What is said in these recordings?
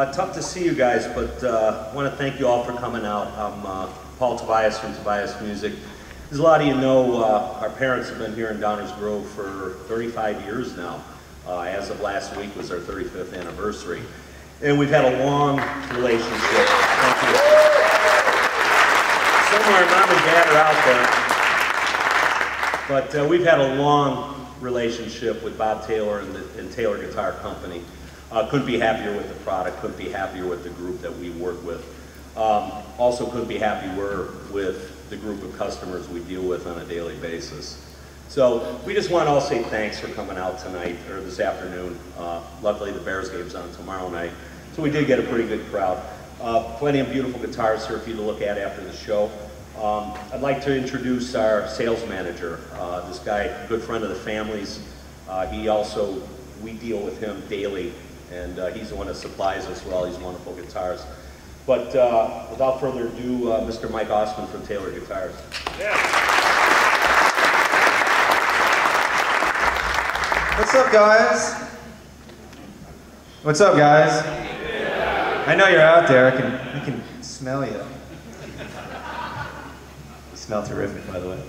Tough to see you guys, but I want to thank you all for coming out. I'm Paul Tobias from Tobias Music. As a lot of you know, our parents have been here in Downers Grove for 35 years now. As of last week was our 35th anniversary. And we've had a long relationship. Thank you. Somewhere Mom and Dad are out there. But we've had a long relationship with Bob Taylor and Taylor Guitar Company. Couldn't be happier with the product, couldn't be happier with the group that we work with. Also couldn't be happier with the group of customers we deal with on a daily basis. So we just want to all say thanks for coming out tonight, or this afternoon. Luckily the Bears game's on tomorrow night, so we did get a pretty good crowd. Plenty of beautiful guitars here for you to look at after the show. I'd like to introduce our sales manager, this guy, good friend of the family's. We deal with him daily, and he's the one that supplies us with all these wonderful guitars. But without further ado, Mr. Mike Ausman from Taylor Guitars. Yeah. What's up, guys? What's up, guys? Yeah. I know you're out there. I can smell you. You smell terrific, by the way.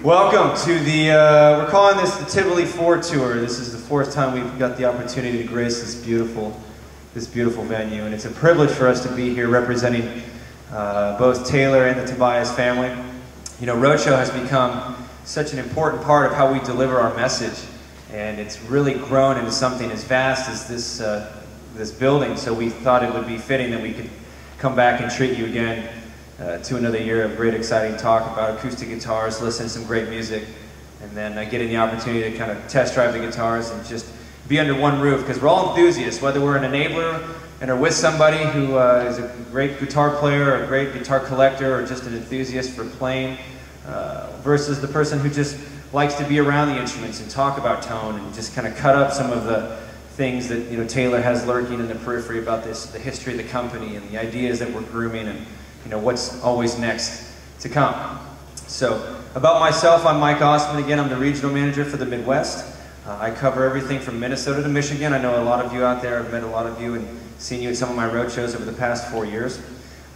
Welcome to the, we're calling this the Tivoli 4 Tour. This is the fourth time we've got the opportunity to grace this beautiful venue, and it's a privilege for us to be here representing both Taylor and the Tobias family. You know, Roadshow has become such an important part of how we deliver our message, and it's really grown into something as vast as this building, so we thought it would be fitting that we could come back and treat you again to another year of great, exciting talk about acoustic guitars, listen to some great music, and then getting the opportunity to kind of test drive the guitars and just be under one roof, because we're all enthusiasts, whether we're an enabler and are with somebody who is a great guitar player or a great guitar collector or just an enthusiast for playing, versus the person who just likes to be around the instruments and talk about tone and just kind of cut up some of the things that, you know, Taylor has lurking in the periphery about this, the history of the company and the ideas that we're grooming and, you know, what's always next to come. So, about myself, I'm Mike Ausman. Again, I'm the regional manager for the Midwest. I cover everything from Minnesota to Michigan. I know a lot of you out there. I've met a lot of you and seen you at some of my road shows over the past 4 years.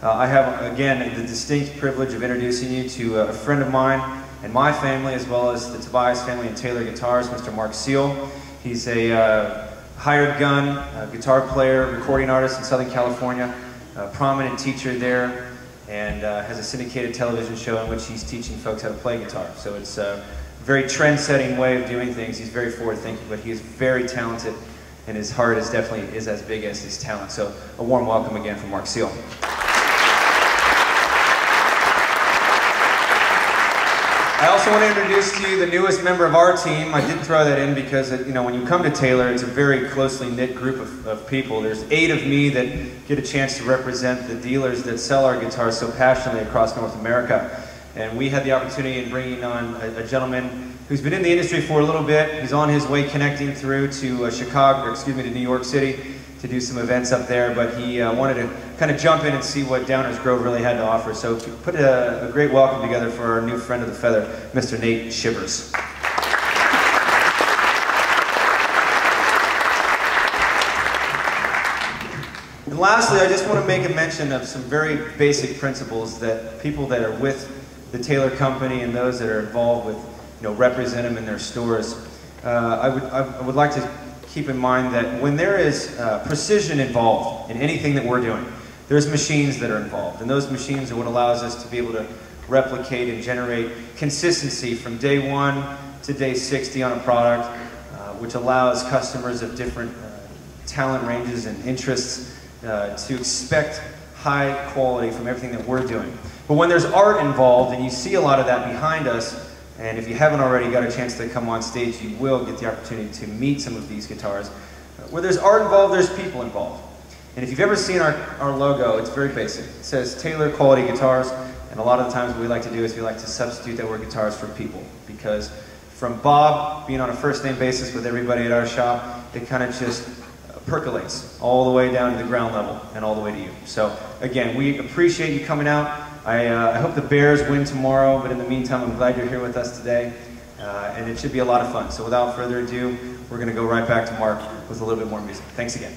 I have, again, the distinct privilege of introducing you to a friend of mine and my family, as well as the Tobias family and Taylor Guitars, Mr. Marc Seal. He's a hired gun, guitar player, recording artist in Southern California, a prominent teacher there, and has a syndicated television show in which he's teaching folks how to play guitar. So it's a very trend-setting way of doing things. He's very forward-thinking, but he is very talented, and his heart is definitely as big as his talent. So a warm welcome again from Marc Seal. I also want to introduce to you the newest member of our team. I did throw that in because, you know, when you come to Taylor, it's a very closely knit group of people. There's 8 of me that get a chance to represent the dealers that sell our guitars so passionately across North America. And we had the opportunity in bringing on a gentleman who's been in the industry for a little bit. He's on his way connecting through to to New York City to do some events up there, but he wanted to kind of jump in and see what Downers Grove really had to offer. So put a great welcome together for our new friend of the feather, Mr. Nate Shivers. And lastly, I just want to make a mention of some very basic principles that people that are with the Taylor Company and those that are involved with, you know, represent them in their stores. I would like to keep in mind that when there is precision involved in anything that we're doing, there's machines that are involved, and those machines are what allows us to be able to replicate and generate consistency from day 1 to day 60 on a product, which allows customers of different talent ranges and interests to expect high quality from everything that we're doing. But when there's art involved, and you see a lot of that behind us, and if you haven't already got a chance to come on stage, you will get the opportunity to meet some of these guitars. Where there's art involved, there's people involved. And if you've ever seen our logo, it's very basic. It says Taylor Quality Guitars, and a lot of the times what we like to do is we like to substitute that word guitars for people. Because from Bob being on a first name basis with everybody at our shop, it kind of just percolates all the way down to the ground level and all the way to you. So again, we appreciate you coming out. I hope the Bears win tomorrow, but in the meantime, I'm glad you're here with us today, and it should be a lot of fun. So without further ado, we're going to go right back to Marc with a little bit more music. Thanks again.